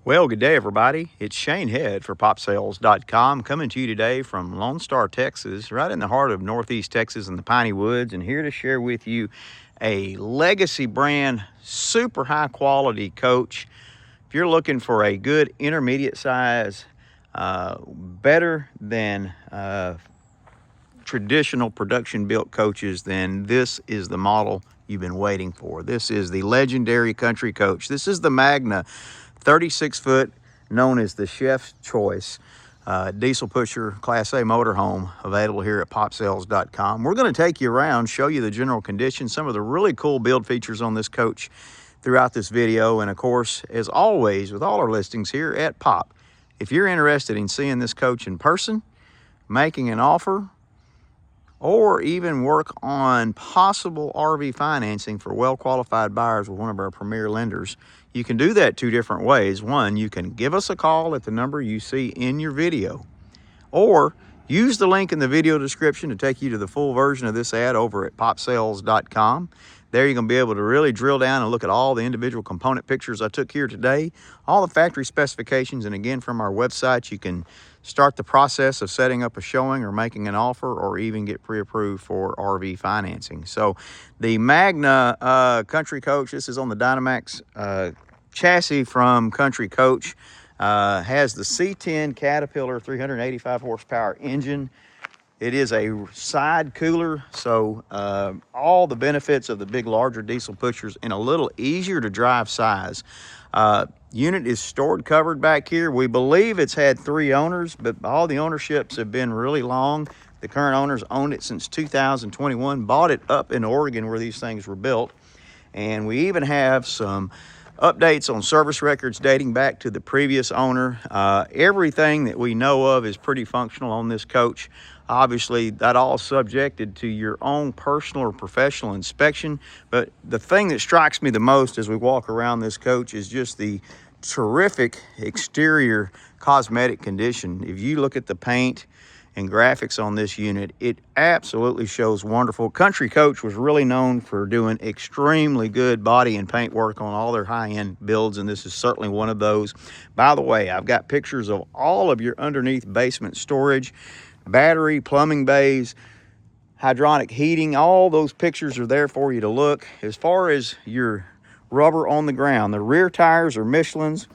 Well, good day, everybody. It's Shane Head for PopSales.com coming to you today from Lone Star, Texas, right in the heart of Northeast Texas in the Piney Woods, and here to share with you a legacy brand, super high quality coach. If you're looking for a good intermediate size, better than traditional production built coaches, then this is the model you've been waiting for. This is the legendary country coach. This is the Magna 36-foot, known as the Chef's Choice diesel pusher Class A motorhome, available here at PopSales.com. We're going to take you around, show you the general condition, some of the really cool build features on this coach throughout this video. And of course, as always, with all our listings here at Pop, if you're interested in seeing this coach in person, making an offer, or even work on possible RV financing for well-qualified buyers with one of our premier lenders, you can do that two different ways. One, you can give us a call at the number you see in your video, or use the link in the video description to take you to the full version of this ad over at PopSales.com. There you're going to be able to really drill down and look at all the individual component pictures I took here today, all the factory specifications, and again, from our website, you can start the process of setting up a showing or making an offer, or even get pre-approved for RV financing. So the Magna Country Coach, this is on the Dynamax chassis from Country Coach, has the C10 Caterpillar 385 horsepower engine. It is a side cooler, so all the benefits of the big, larger diesel pushers in a little easier to drive size. Unit is stored covered back here. We believe it's had 3 owners, but all the ownerships have been really long. The current owners owned it since 2021, bought it up in Oregon where these things were built. And we even have some updates on service records dating back to the previous owner. Everything that we know of is pretty functional on this coach. Obviously, that all subjected to your own personal or professional inspection. But the thing that strikes me the most as we walk around this coach is just the terrific exterior cosmetic condition. If you look at the paint and graphics on this unit, it absolutely shows wonderful. Country Coach was really known for doing extremely good body and paint work on all their high-end builds, and this is certainly one of those. By the way, I've got pictures of all of your underneath basement storage, battery, plumbing bays, hydronic heating. All those pictures are there for you to look. As far as your rubber on the ground, the rear tires are Michelin's.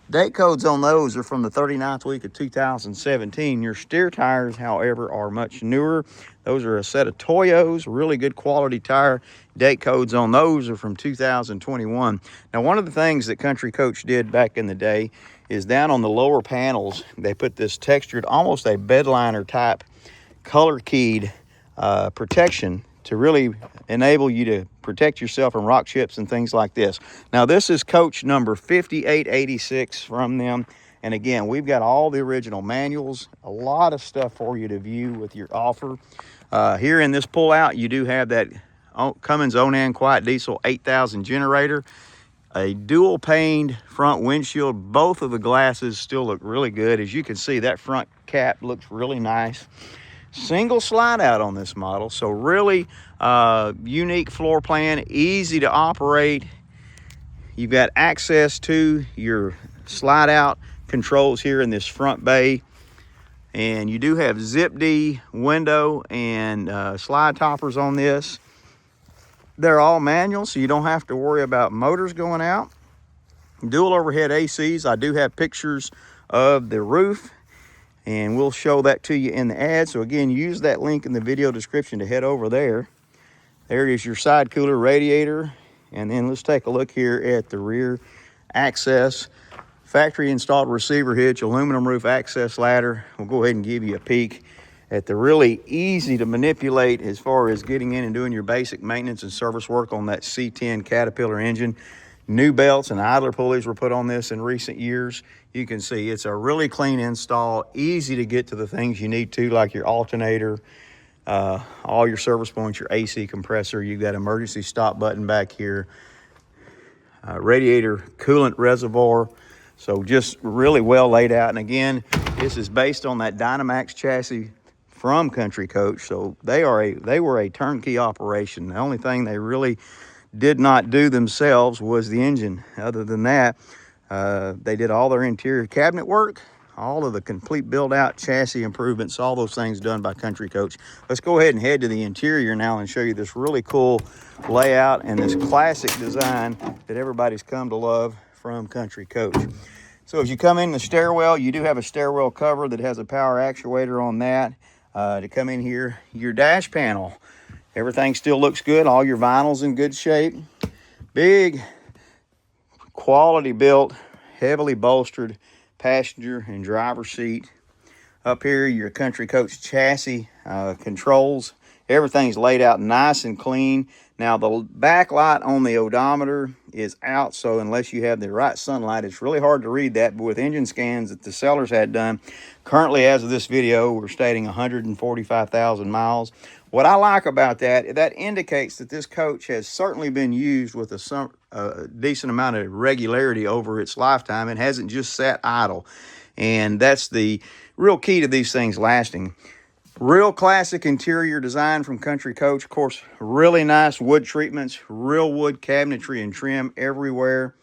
Date codes on those are from the 39th week of 2017. Your steer tires, however, are much newer. Those are a set of Toyos, really good quality tire. Date codes on those are from 2021. Now, one of the things that Country Coach did back in the day is down on the lower panels, they put this textured, almost a bedliner type, color keyed protection to really enable you to protect yourself from rock chips and things like this. Now, this is coach number 5886 from them. And again, we've got all the original manuals, a lot of stuff for you to view with your offer. Here in this pullout, you do have that Cummins Onan Quiet Diesel 8000 generator, a dual paned front windshield. Both of the glasses still look really good. As you can see, that front cap looks really nice. Single slide out on this model, so really unique floor plan, easy to operate. You've got access to your slide out controls here in this front bay, and you do have zip D window and slide toppers on this. They're all manual, so you don't have to worry about motors going out. Dual overhead ACs. I do have pictures of the roof, and we'll show that to you in the ad. So again, use that link in the video description to head over there. There is your side cooler radiator. And then let's take a look here at the rear access. Factory installed receiver hitch, aluminum roof access ladder. We'll go ahead and give you a peek at the really easy to manipulate as far as getting in and doing your basic maintenance and service work on that C10 Caterpillar engine. New belts and idler pulleys were put on this in recent years. You can see it's a really clean install, easy to get to the things you need to, like your alternator, all your service points, your AC compressor. You've got emergency stop button back here, radiator coolant reservoir. So just really well laid out. And again, this is based on that Dynamax chassis from Country Coach. So they were a turnkey operation. The only thing they really did not do themselves was the engine. Other than that, They did all their interior cabinet work, all of the complete build out, chassis improvements, all those things done by Country Coach. Let's go ahead and head to the interior now and show you this really cool layout and this classic design that everybody's come to love from Country Coach. So as you come in the stairwell, you do have a stairwell cover that has a power actuator on that. To come in here, your dash panel, everything still looks good. All your vinyl's in good shape. Big, quality built, heavily bolstered passenger and driver seat. Up here, your Country Coach chassis controls. Everything's laid out nice and clean. Now, the backlight on the odometer is out, so unless you have the right sunlight, it's really hard to read that. But with engine scans that the sellers had done, currently as of this video, we're stating 145,000 miles. What I like about that, that indicates that this coach has certainly been used with a decent amount of regularity over its lifetime and hasn't just sat idle. And that's the real key to these things lasting. Real classic interior design from Country Coach. Of course, really nice wood treatments, real wood cabinetry and trim everywhere.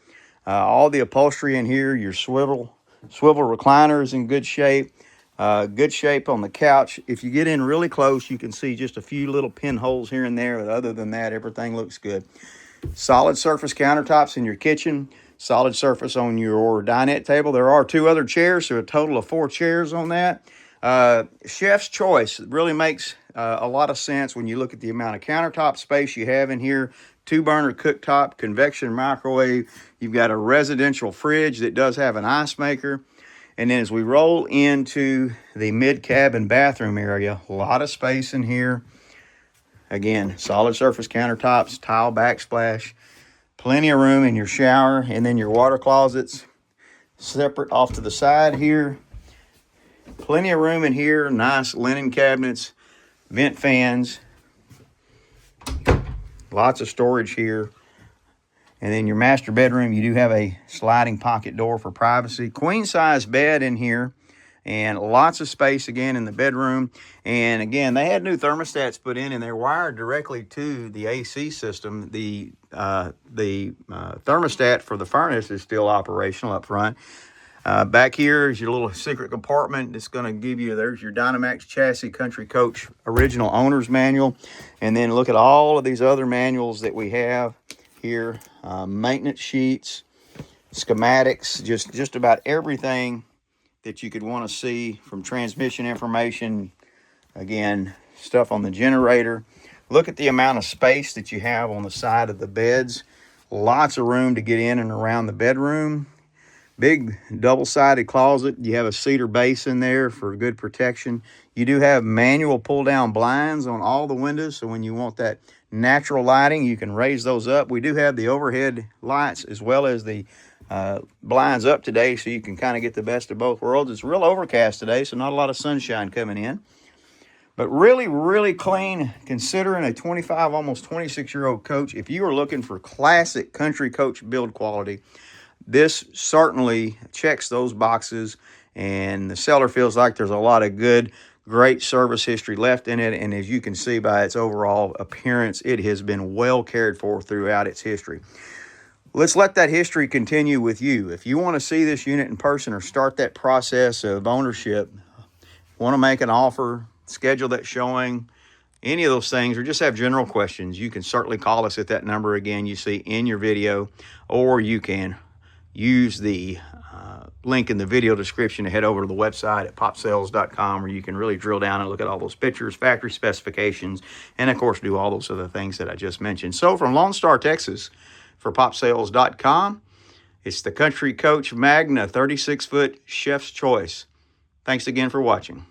All the upholstery in here, your swivel recliner is in good shape. Good shape on the couch. If you get in really close, you can see just a few little pinholes here and there. But other than that, everything looks good. Solid surface countertops in your kitchen. Solid surface on your dinette table. There are 2 other chairs, so a total of 4 chairs on that. Chef's choice. It really makes a lot of sense when you look at the amount of countertop space you have in here. 2-burner cooktop, convection microwave. You've got a residential fridge that does have an ice maker. And then as we roll into the mid-cabin bathroom area, a lot of space in here. Again, solid surface countertops, tile backsplash, plenty of room in your shower, and then your water closets separate off to the side here. Plenty of room in here, nice linen cabinets, vent fans, lots of storage here. And then your master bedroom, you do have a sliding pocket door for privacy. Queen size bed in here and lots of space again in the bedroom. And again, they had new thermostats put in and they're wired directly to the AC system. The thermostat for the furnace is still operational up front. Back here is your little secret compartment. It's going to give you, there's your Dynamax chassis Country Coach original owner's manual. And then look at all of these other manuals that we have here. Maintenance sheets, schematics, just about everything that you could want to see, from transmission information, again, stuff on the generator. Look at the amount of space that you have on the side of the beds. Lots of room to get in and around the bedroom. Big double-sided closet. You have a cedar base in there for good protection. You do have manual pull-down blinds on all the windows, so when you want that natural lighting, you can raise those up. We do have the overhead lights as well as the blinds up today, so you can kind of get the best of both worlds. It's real overcast today, so not a lot of sunshine coming in. But really, really clean, considering a 25, almost 26-year-old coach. If you are looking for classic Country Coach build quality, this certainly checks those boxes, and the seller feels like there's a lot of good, great service history left in it. And as you can see by its overall appearance, it has been well cared for throughout its history. Let's let that history continue with you. If you want to see this unit in person or start that process of ownership, want to make an offer, schedule that showing, any of those things, or just have general questions, you can certainly call us at that number again you see in your video, or you can use the link in the video description to head over to the website at popsales.com, where you can really drill down and look at all those pictures, factory specifications, and of course do all those other things that I just mentioned. So from Lone Star, Texas, for popsales.com, it's the Country Coach Magna 36-foot Chef's Choice. Thanks again for watching.